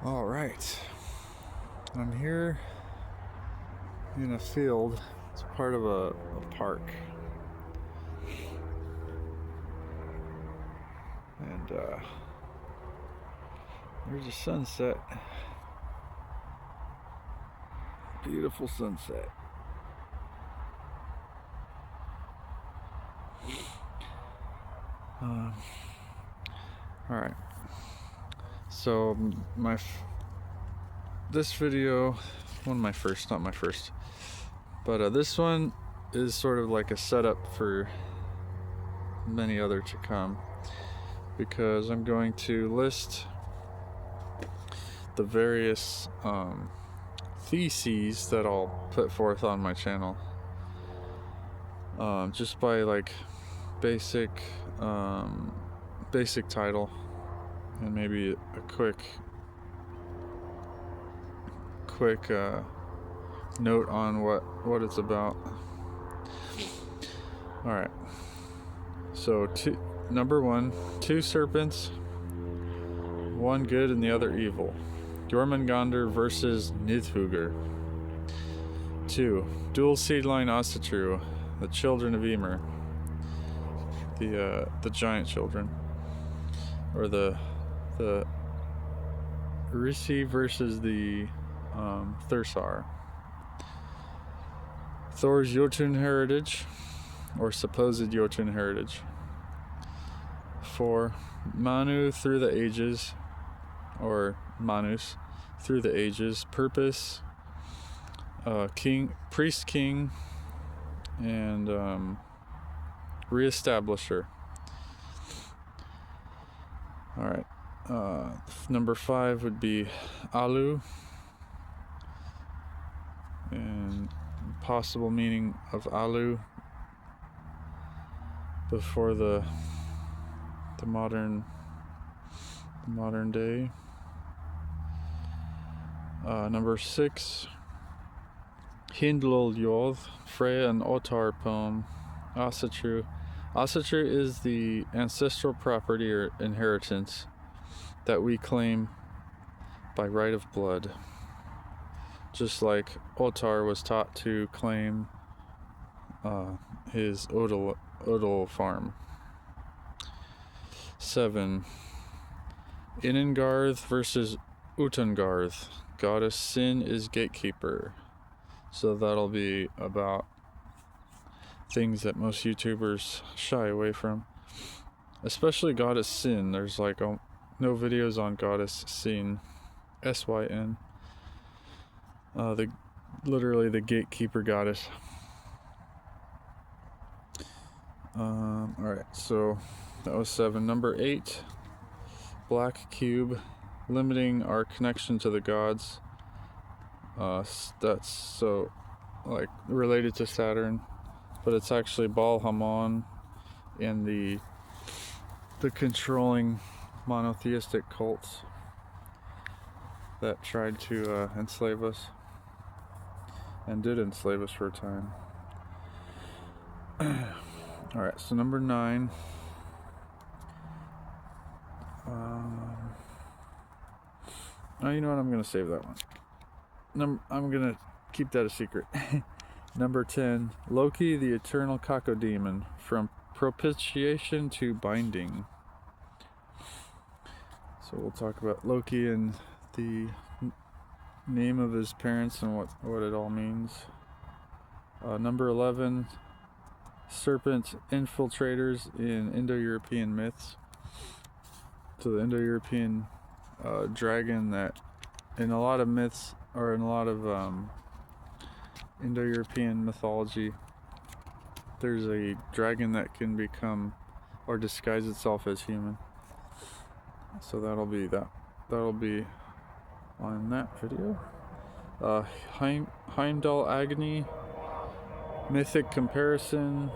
All right, I'm here in a field. It's part of a park, and there's a sunset. Beautiful sunset. All right. So this video, one of my first, not my first, but this one is sort of like a setup for many other to come, because I'm going to list the various theses that I'll put forth on my channel, just by like basic title and maybe a quick note on what it's about. All right. So number one, two serpents, one good and the other evil. Jormungandr versus Nidhugr. 2. Dual seed line Asatru, the children of Ymir. The giant children. Or the Risi versus the Thursar. Thor's Jotun heritage, or supposed Jotun heritage. 4. Manu through the ages, or Manus through the ages. Purpose, priest king, and reestablisher. All right. Number 5 would be Alu, and possible meaning of Alu before the modern day. Number 6, Hindlul Yoth, Freya and Otar poem, Asatru. Asatru is the ancestral property or inheritance that we claim by right of blood, just like Otar was taught to claim his Odal farm. 7. Inangarth versus Utangarth. Goddess Sin is gatekeeper. So that'll be about things that most YouTubers shy away from, especially Goddess Sin. There's like no videos on Goddess Sin, SYN. Literally the gatekeeper goddess. Alright, so that was 7. Number 8, Black Cube, limiting our connection to the gods. That's so like related to Saturn, but it's actually Baal Hamon and the controlling monotheistic cults that tried to enslave us and did enslave us for a time. Alright, so number 9. Oh, you know what? I'm going to save that one. I'm going to keep that a secret. Number 10. Loki, the eternal cacodemon, from propitiation to binding. So we'll talk about Loki and the name of his parents and what it all means. Number 11. Serpent infiltrators in Indo-European myths. So the Indo-European dragon that in a lot of myths, or in a lot of Indo-European mythology, there's a dragon that can become or disguise itself as human. So that'll be on that video. Heimdall Agni, mythic comparison,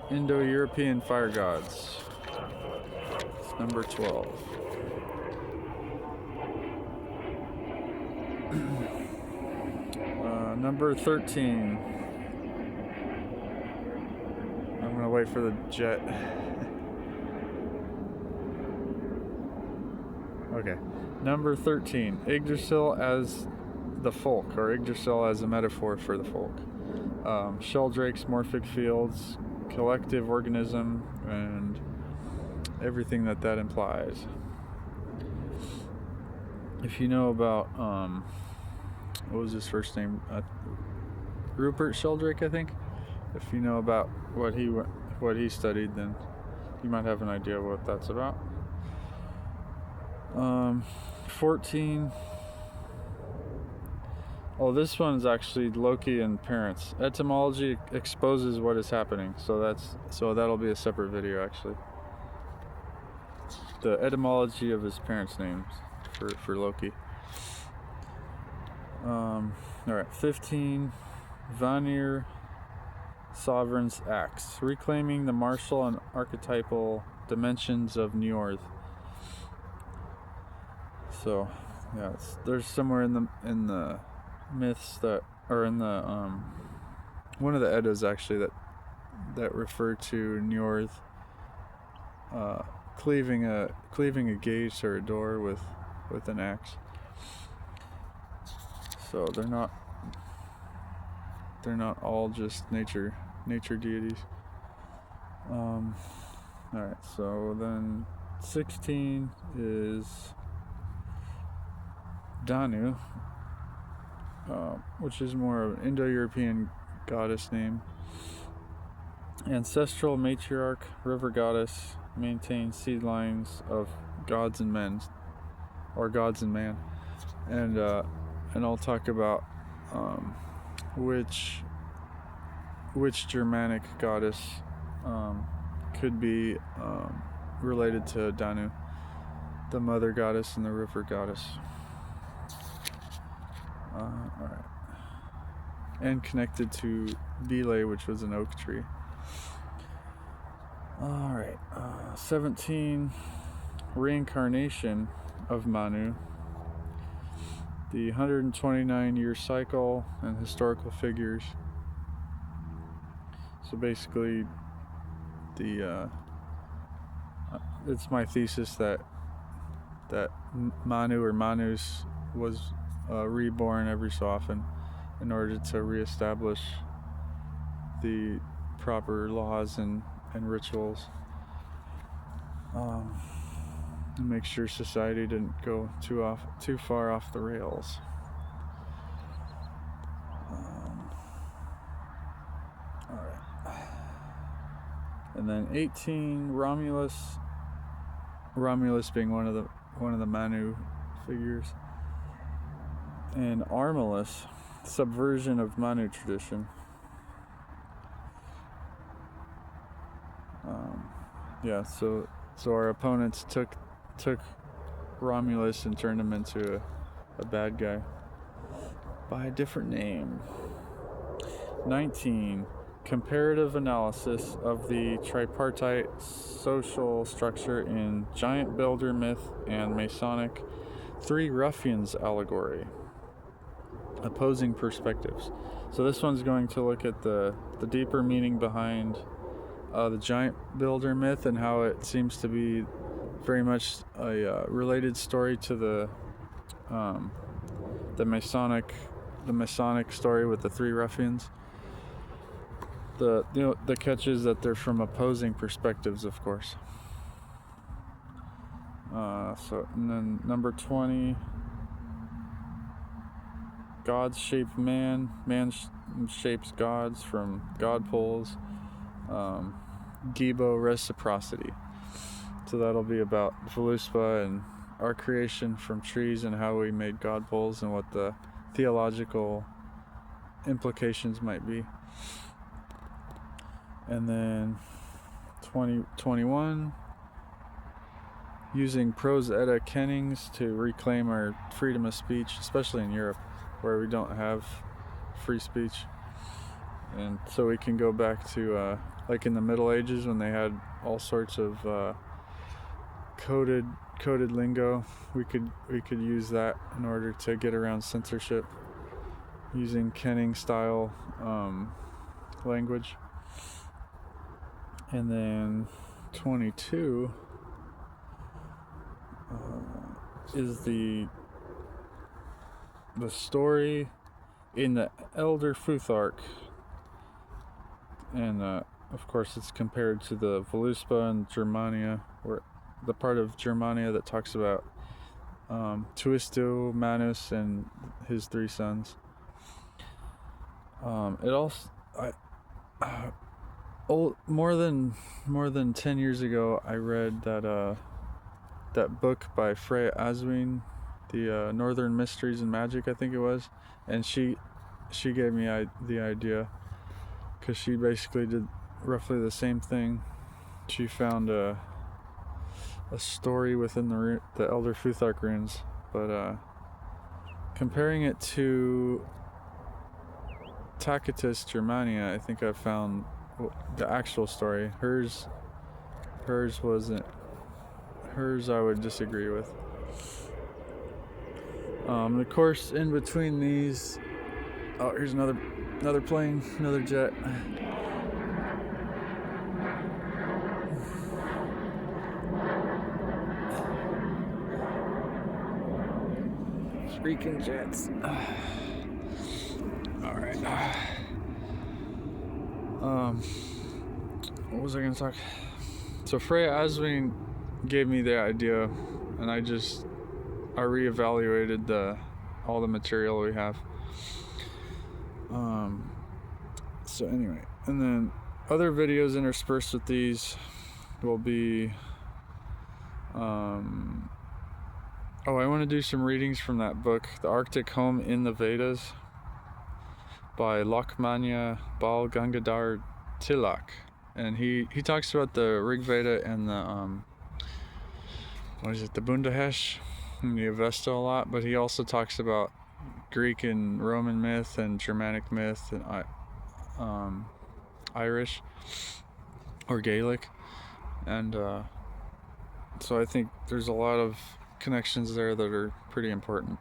Indo-European fire gods. It's number 12. Number 13. I'm gonna wait for the jet. Okay. Number 13. Yggdrasil as the folk, or Yggdrasil as a metaphor for the folk. Sheldrakes, morphic fields, collective organism, and everything that implies. If you know about, what was his first name? Rupert Sheldrake, I think. If you know about what he studied, then you might have an idea of what that's about. 14. Oh, this one's actually Loki and parents. Etymology exposes what is happening. So that'll be a separate video actually. The etymology of his parents' names for Loki. Alright, 15. Vanir Sovereign's Acts, reclaiming the martial and archetypal dimensions of Njord. So, yeah, there's somewhere in the myths that, or in the one of the Eddas actually that refer to Njord cleaving a gate or a door with an axe. So they're not all just nature deities. Alright, so then 16 is Danu, which is more of an Indo-European goddess name. Ancestral matriarch, river goddess, maintains seed lines of gods and men, or gods and man. And I'll talk about which Germanic goddess could be related to Danu, the mother goddess and the river goddess. Alright. And connected to Bile, which was an oak tree. Alright. 17. Reincarnation of Manu. The 129-year cycle and historical figures. So basically, it's my thesis that Manu or Manus was reborn every so often in order to reestablish the proper laws and rituals, and make sure society didn't go too far off the rails. Alright. And then 18, Romulus being one of the Manu figures, and Armilus, subversion of Manu tradition. Yeah, so our opponents took Romulus and turned him into a bad guy by a different name. 19. Comparative analysis of the tripartite social structure in giant builder myth and Masonic three ruffians allegory. Opposing perspectives. So this one's going to look at the deeper meaning behind the giant builder myth and how it seems to be very much a related story to the Masonic story with the three ruffians. The catch is that they're from opposing perspectives, of course. And then number 20, gods shape man shapes gods from god poles. Gibo reciprocity. So that'll be about Voluspa and our creation from trees and how we made god poles and what the theological implications might be. And then 21, using prose edda kennings to reclaim our freedom of speech, especially in Europe where we don't have free speech. And so we can go back to like in the Middle Ages when they had all sorts of coded lingo. We could use that in order to get around censorship using kenning style language. And then 22, is the story in the Elder Futhark, and of course it's compared to the Voluspa and Germania, where the part of Germania that talks about Tuisto, Manus, and his 3 sons. It also, more than 10 years ago, I read that book by Freya Aswin, the Northern Mysteries and Magic, I think it was, and she gave me the idea, because she basically did roughly the same thing. She found a story within the Elder Futhark runes, but comparing it to Tacitus Germania, I think I found the actual story. Hers wasn't. Hers I would disagree with. Of course, in between these, oh, here's another plane, another jet. Freaking jets. All right. What was I gonna talk? So Freya Aswin gave me the idea, and I reevaluated all the material we have. So anyway, and then other videos interspersed with these will be I want to do some readings from that book, The Arctic Home in the Vedas, by Lokmanya Bal Gangadhar Tilak, and he talks about the Rig Veda and the the Bundahesh and the Avesta a lot, but he also talks about Greek and Roman myth and Germanic myth and Irish or Gaelic, and so I think there's a lot of connections there that are pretty important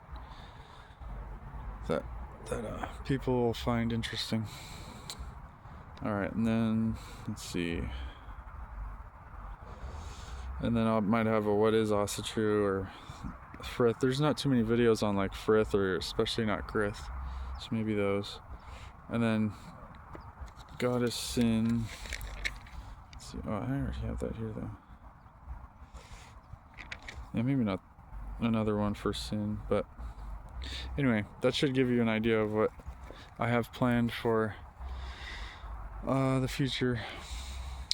that people will find interesting. All right, and then let's see, and then I might have a what is Asatru or Frith. There's not too many videos on like Frith, or especially not Grith, so maybe those. And then Goddess Sin. Let's see. Oh, I already have that here though. Yeah, maybe not another one for Sin, but anyway, that should give you an idea of what I have planned for the future.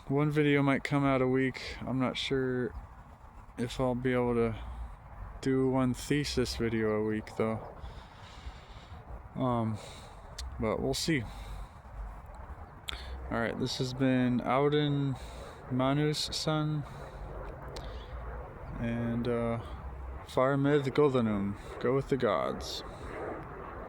One video might come out a week. I'm not sure if I'll be able to do one thesis video a week though. But we'll see. Alright, this has been Auden Manus son, and Far Myth Goldenum. Go with the gods.